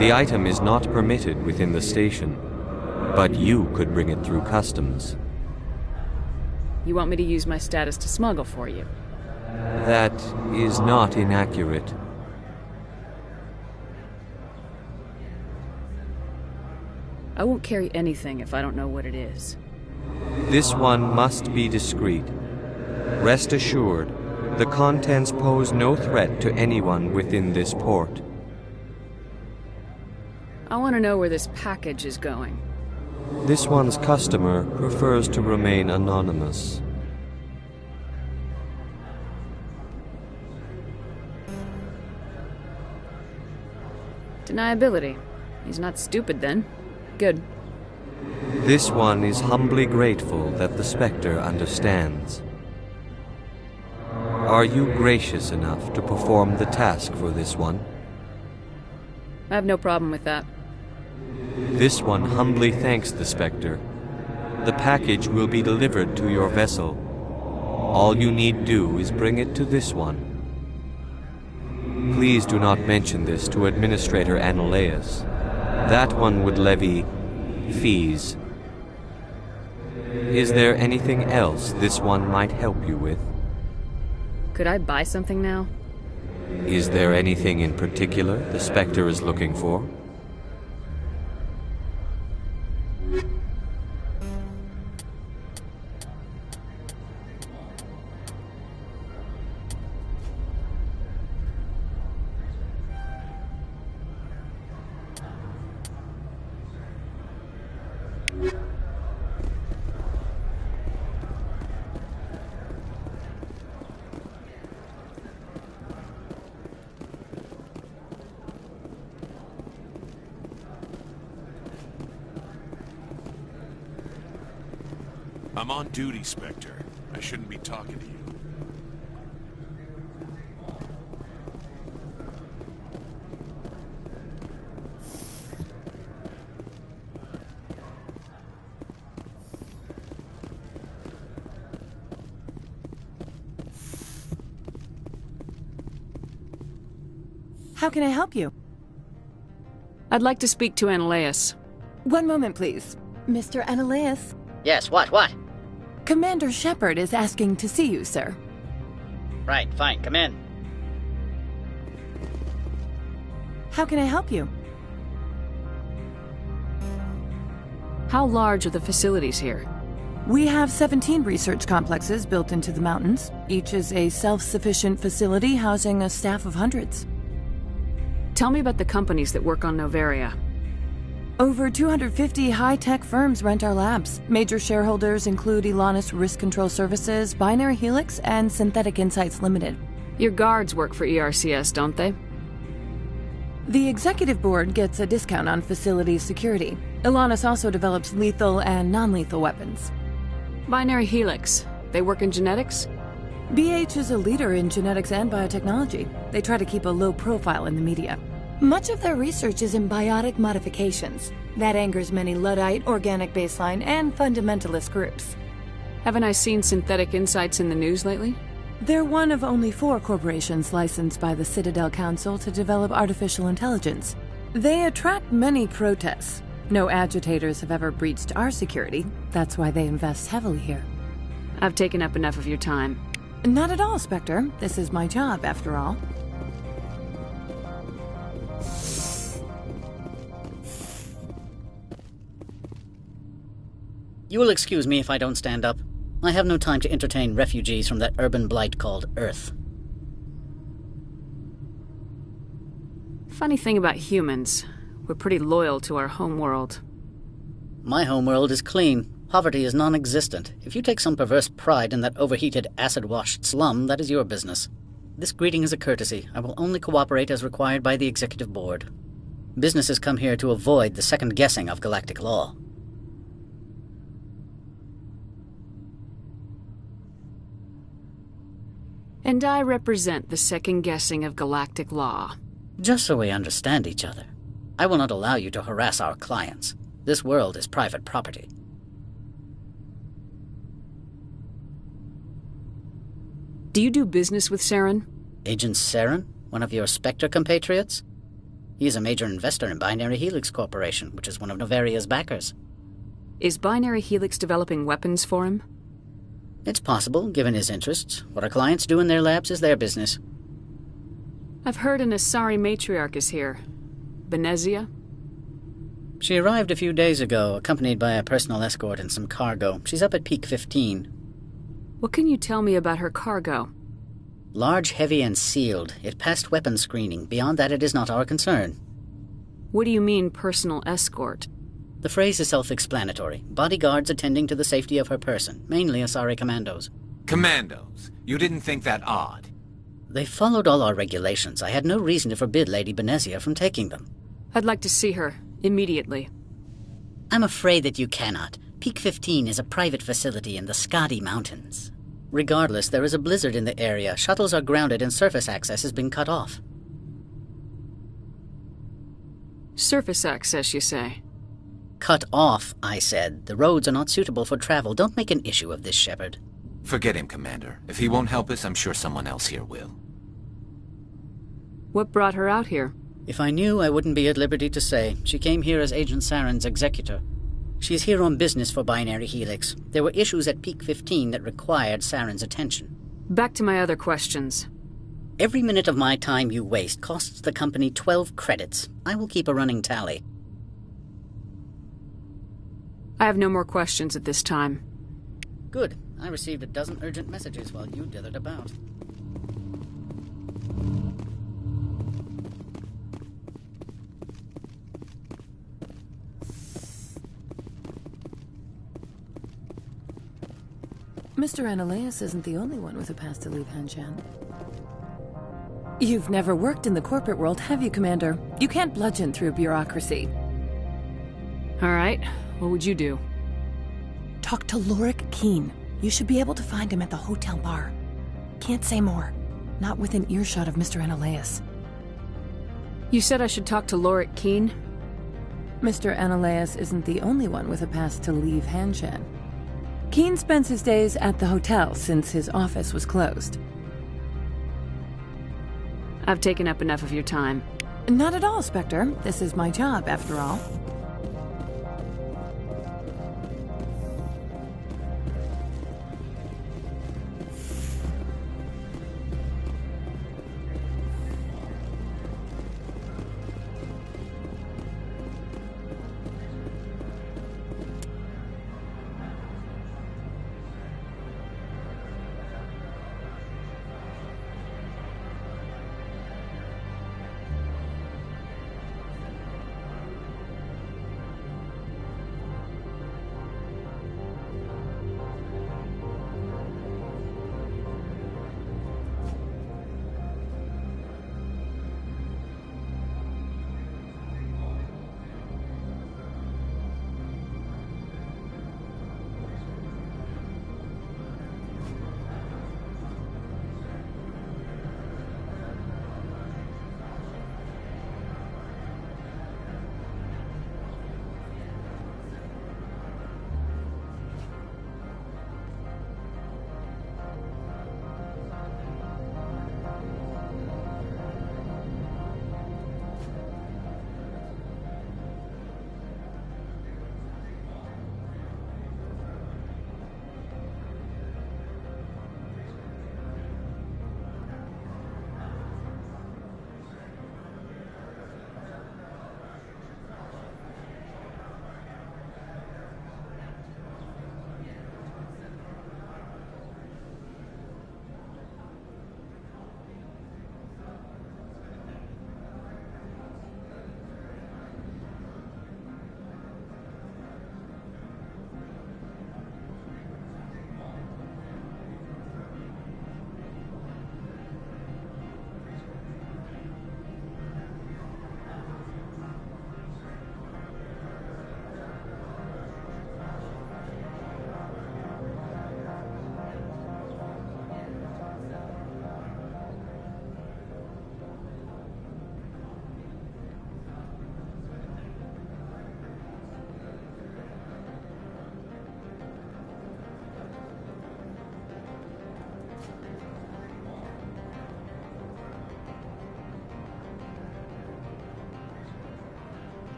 The item is not permitted within the station, but you could bring it through customs. You want me to use my status to smuggle for you? That is not inaccurate. I won't carry anything if I don't know what it is. This one must be discreet. Rest assured, The contents pose no threat to anyone within this port. I want to know where this package is going. This one's customer prefers to remain anonymous. Deniability. He's not stupid then. Good. This one is humbly grateful that the Spectre understands. Are you gracious enough to perform the task for this one? I have no problem with that. This one humbly thanks the Spectre. The package will be delivered to your vessel. All you need do is bring it to this one. Please do not mention this to Administrator Ananias. That one would levy fees. Is there anything else this one might help you with? Could I buy something now? Is there anything in particular the Spectre is looking for? I'm on duty, Spectre. I shouldn't be talking to you. How can I help you? I'd like to speak to Ananias. One moment, please. Mr. Ananias? Yes, what? Commander Shepard is asking to see you, sir. Right, fine, come in. How can I help you? How large are the facilities here? We have 17 research complexes built into the mountains. Each is a self-sufficient facility housing a staff of hundreds. Tell me about the companies that work on Noveria. Over 250 high-tech firms rent our labs. Major shareholders include Elanus Risk Control Services, Binary Helix, and Synthetic Insights Limited. Your guards work for ERCS, don't they? The executive board gets a discount on facility security. Elanus also develops lethal and non-lethal weapons. Binary Helix. They work in genetics? BH is a leader in genetics and biotechnology. They try to keep a low profile in the media. Much of their research is in biotic modifications. That angers many Luddite, organic baseline, and fundamentalist groups. Haven't I seen Synthetic Insights in the news lately? They're one of only 4 corporations licensed by the Citadel Council to develop artificial intelligence. They attract many protests. No agitators have ever breached our security. That's why they invest heavily here. I've taken up enough of your time. Not at all, Spectre. This is my job, after all. You will excuse me if I don't stand up. I have no time to entertain refugees from that urban blight called Earth. Funny thing about humans, we're pretty loyal to our homeworld. My homeworld is clean. Poverty is non-existent. If you take some perverse pride in that overheated, acid-washed slum, that is your business. This greeting is a courtesy. I will only cooperate as required by the Executive Board. Businesses come here to avoid the second-guessing of galactic law. And I represent the second-guessing of galactic law. Just so we understand each other. I will not allow you to harass our clients. This world is private property. Do you do business with Saren? Agent Saren? One of your Spectre compatriots? He is a major investor in Binary Helix Corporation, which is one of Noveria's backers. Is Binary Helix developing weapons for him? It's possible, given his interests. What our clients do in their labs is their business. I've heard an Asari matriarch is here. Benezia? She arrived a few days ago, accompanied by a personal escort and some cargo. She's up at Peak 15. What can you tell me about her cargo? Large, heavy, and sealed. It passed weapons screening. Beyond that, it is not our concern. What do you mean, personal escort? The phrase is self-explanatory. Bodyguards attending to the safety of her person, mainly Asari commandos. Commandos? You didn't think that odd? They followed all our regulations. I had no reason to forbid Lady Benezia from taking them. I'd like to see her, immediately. I'm afraid that you cannot. Peak 15 is a private facility in the Skadi Mountains. Regardless, there is a blizzard in the area. Shuttles are grounded and surface access has been cut off. Surface access, you say? Cut off, I said. The roads are not suitable for travel. Don't make an issue of this, Shepard. Forget him, Commander. If he won't help us, I'm sure someone else here will. What brought her out here? If I knew, I wouldn't be at liberty to say. She came here as Agent Saren's executor. She's here on business for Binary Helix. There were issues at Peak 15 that required Saren's attention. Back to my other questions. Every minute of my time you waste costs the company 12 credits. I will keep a running tally. I have no more questions at this time. Good. I received a dozen urgent messages while you dithered about. Mr. Ananias isn't the only one with a pass to leave Hanshan. You've never worked in the corporate world, have you, Commander? You can't bludgeon through bureaucracy. All right. What would you do? Talk to Lorik Keen. You should be able to find him at the hotel bar. Can't say more. Not within earshot of Mr. Ananias. You said I should talk to Lorik Keen? Mr. Ananias isn't the only one with a pass to leave Hanshan. Keen spends his days at the hotel since his office was closed. I've taken up enough of your time. Not at all, Spectre. This is my job, after all.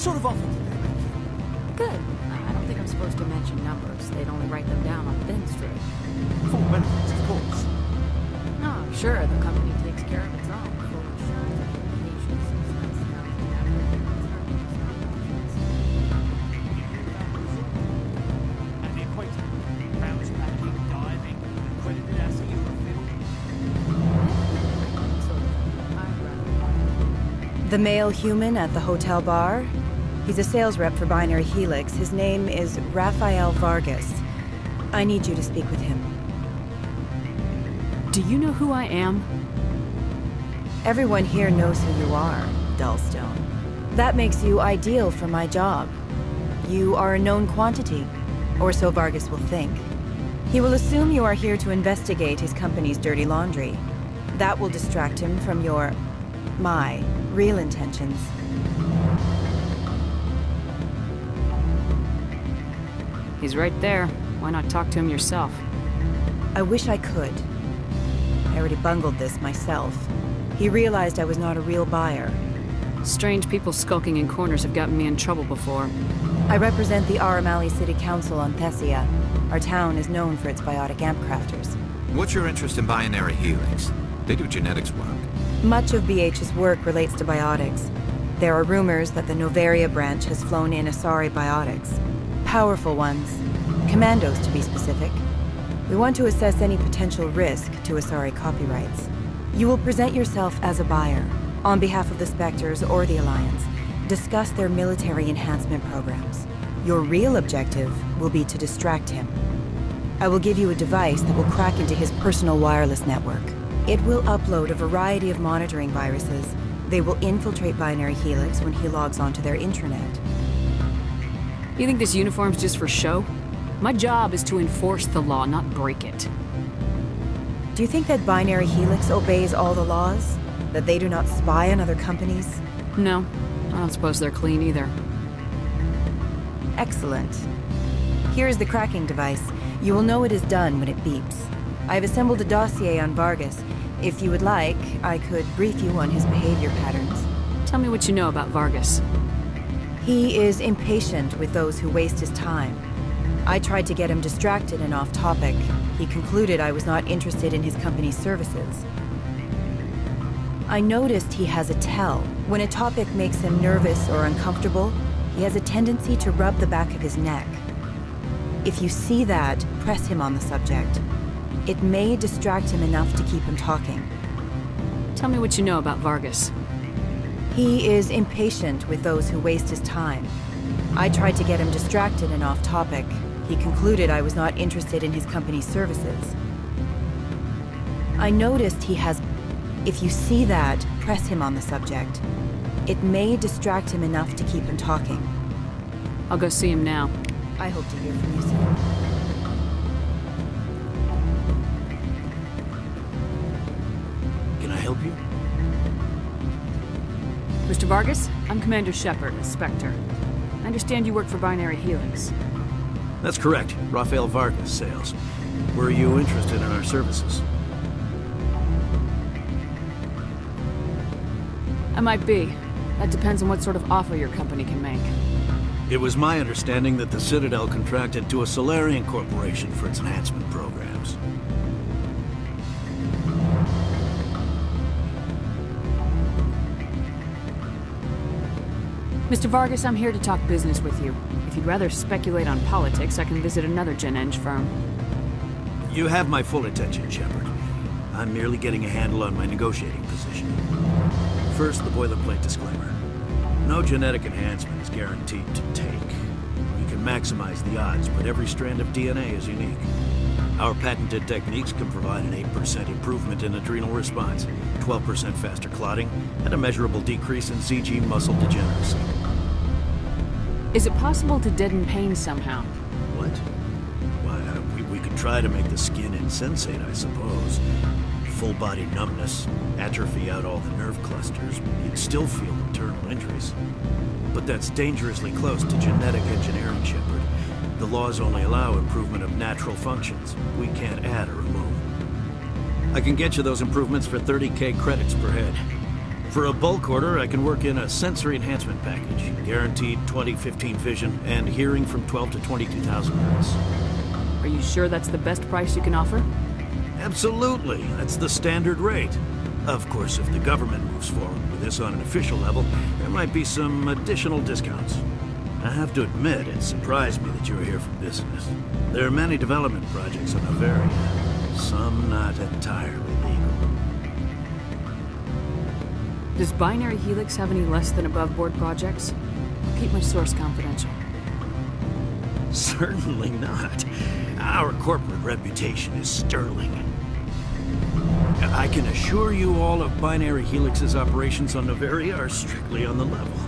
sort of offer did they make you? Good. I don't think I'm supposed to mention numbers. They'd only write them down on thin strip. Full benefits, of course. No, sure, the company takes care of its own. Full insurance, medications, and the equator. Bounce packing, diving, accredited as a Eurofield. The male human at the hotel bar? He's a sales rep for Binary Helix. His name is Rafael Vargas. I need you to speak with him. Do you know who I am? Everyone here knows who you are, Dullstone. That makes you ideal for my job. You are a known quantity, or so Vargas will think. He will assume you are here to investigate his company's dirty laundry. That will distract him from my real intentions. He's right there. Why not talk to him yourself? I wish I could. I already bungled this myself. He realized I was not a real buyer. Strange people skulking in corners have gotten me in trouble before. I represent the Aramali City Council on Thessia. Our town is known for its biotic amp crafters. What's your interest in Binary Helix? They do genetics work. Much of BH's work relates to biotics. There are rumors that the Noveria branch has flown in Asari biotics. Powerful ones. Commandos, to be specific. We want to assess any potential risk to Asari copyrights. You will present yourself as a buyer, on behalf of the Spectres or the Alliance. Discuss their military enhancement programs. Your real objective will be to distract him. I will give you a device that will crack into his personal wireless network. It will upload a variety of monitoring viruses. They will infiltrate Binary Helix when he logs onto their intranet. You think this uniform's just for show? My job is to enforce the law, not break it. Do you think that Binary Helix obeys all the laws? That they do not spy on other companies? No, I don't suppose they're clean either. Excellent. Here is the cracking device. You will know it is done when it beeps. I have assembled a dossier on Vargas. If you would like, I could brief you on his behavior patterns. Tell me what you know about Vargas. He is impatient with those who waste his time. I tried to get him distracted and off topic. He concluded I was not interested in his company's services. I noticed he has a tell. When a topic makes him nervous or uncomfortable, he has a tendency to rub the back of his neck. If you see that, press him on the subject. It may distract him enough to keep him talking. Tell me what you know about Vargas. He is impatient with those who waste his time. I tried to get him distracted and off topic. He concluded I was not interested in his company's services. I noticed he has... If you see that, press him on the subject. It may distract him enough to keep him talking. I'll go see him now. I hope to hear from you soon. Can I help you? Mr. Vargas, I'm Commander Shepard, a Spectre. I understand you work for Binary Helix. That's correct. Rafael Vargas, sales. Were you interested in our services? I might be. That depends on what sort of offer your company can make. It was my understanding that the Citadel contracted to a Solarian corporation for its enhancement programs. Mr. Vargas, I'm here to talk business with you. If you'd rather speculate on politics, I can visit another Gen-Eng firm. You have my full attention, Shepard. I'm merely getting a handle on my negotiating position. First, the boilerplate disclaimer. No genetic enhancement is guaranteed to take. You can maximize the odds, but every strand of DNA is unique. Our patented techniques can provide an 8% improvement in adrenal response, 12% faster clotting, and a measurable decrease in ZG muscle degeneracy. Is it possible to deaden pain somehow? What? Why, we could try to make the skin insensate, I suppose. Full body numbness, atrophy out all the nerve clusters, you'd still feel internal injuries. But that's dangerously close to genetic engineering, Shepard. The laws only allow improvement of natural functions. We can't add or remove. I can get you those improvements for 30K credits per head. For a bulk order, I can work in a sensory enhancement package. Guaranteed 20/15 vision and hearing from 12 to 22,000 hertz. Are you sure that's the best price you can offer? Absolutely. That's the standard rate. Of course, if the government moves forward with this on an official level, there might be some additional discounts. I have to admit, it surprised me that you were here for business. There are many development projects on Noveria, some not entirely legal. Does Binary Helix have any less than above-board projects? I'll keep my source confidential. Certainly not. Our corporate reputation is sterling. I can assure you all of Binary Helix's operations on Noveria are strictly on the level.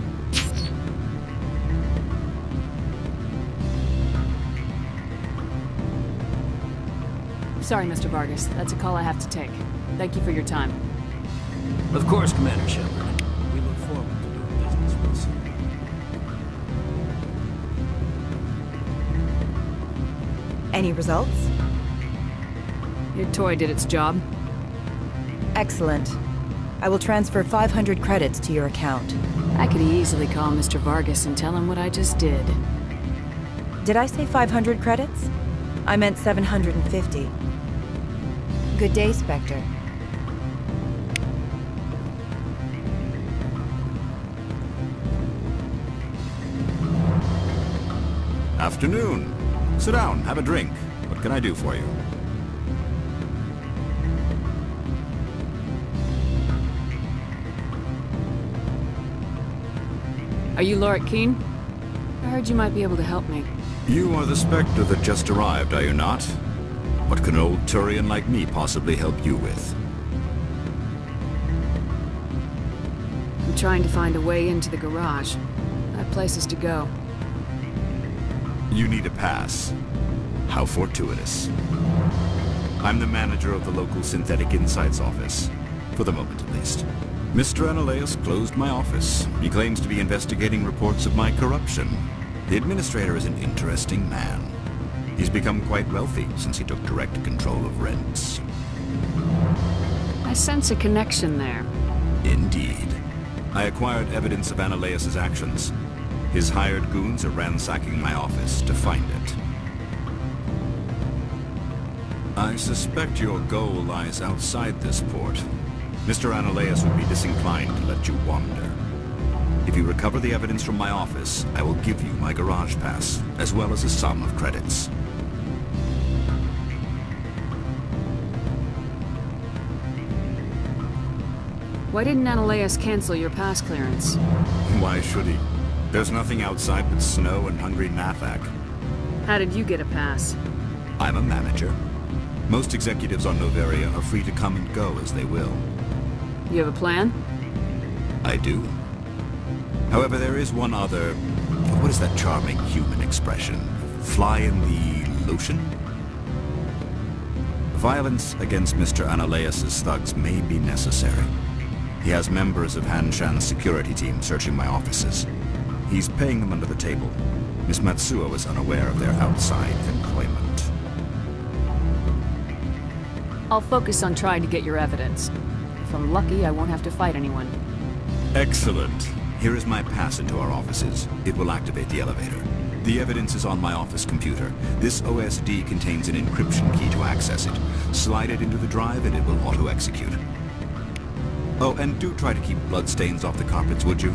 Sorry, Mr. Vargas. That's a call I have to take. Thank you for your time. Of course, Commander Shepard. We look forward to doing business with you. Any results? Your toy did its job. Excellent. I will transfer 500 credits to your account. I could easily call Mr. Vargas and tell him what I just did. Did I say 500 credits? I meant 750. Good day, Spectre. Afternoon. Sit down, have a drink. What can I do for you? Are you Lorik King? I heard you might be able to help me. You are the Spectre that just arrived, are you not? What can an old Turian like me possibly help you with? I'm trying to find a way into the garage. I have places to go. You need a pass. How fortuitous. I'm the manager of the local Synthetic Insights office. For the moment, at least. Mr. Analaeus closed my office. He claims to be investigating reports of my corruption. The administrator is an interesting man. He's become quite wealthy since he took direct control of rents. I sense a connection there. Indeed. I acquired evidence of Analaeus' actions. His hired goons are ransacking my office to find it. I suspect your goal lies outside this port. Mr. Analaeus would be disinclined to let you wander. If you recover the evidence from my office, I will give you my garage pass, as well as a sum of credits. Why didn't Analaeus cancel your pass clearance? Why should he? There's nothing outside but snow and hungry Nathak. How did you get a pass? I'm a manager. Most executives on Noveria are free to come and go as they will. You have a plan? I do. However, there is one other... What is that charming human expression? Fly in the lotion? Violence against Mr. Analaeus' thugs may be necessary. He has members of Han Shan's security team searching my offices. He's paying them under the table. Miss Matsuo is unaware of their outside employment. I'll focus on trying to get your evidence. If I'm lucky, I won't have to fight anyone. Excellent. Here is my pass into our offices. It will activate the elevator. The evidence is on my office computer. This OSD contains an encryption key to access it. Slide it into the drive and it will auto-execute. Oh, and do try to keep bloodstains off the carpets, would you?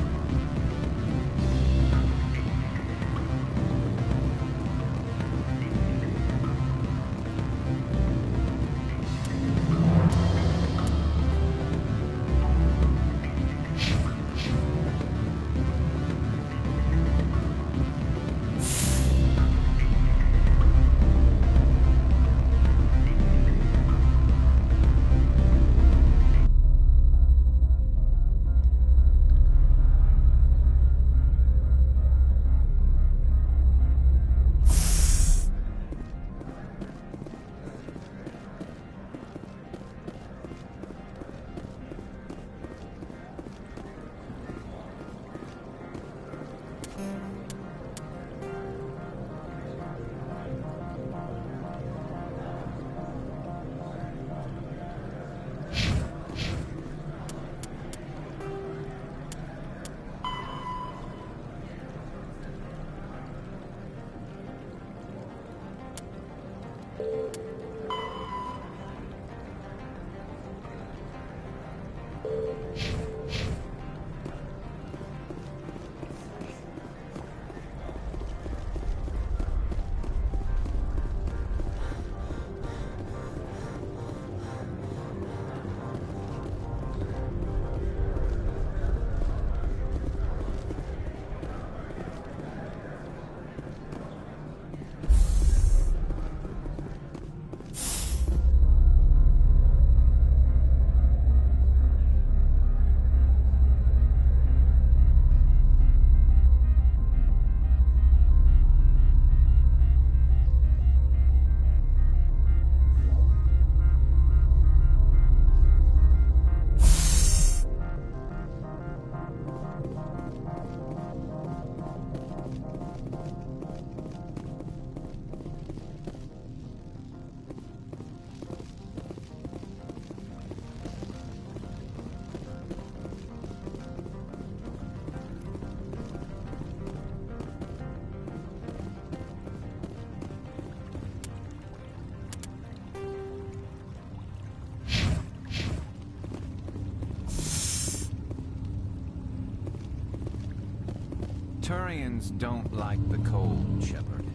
Turians don't like the cold, Shepard.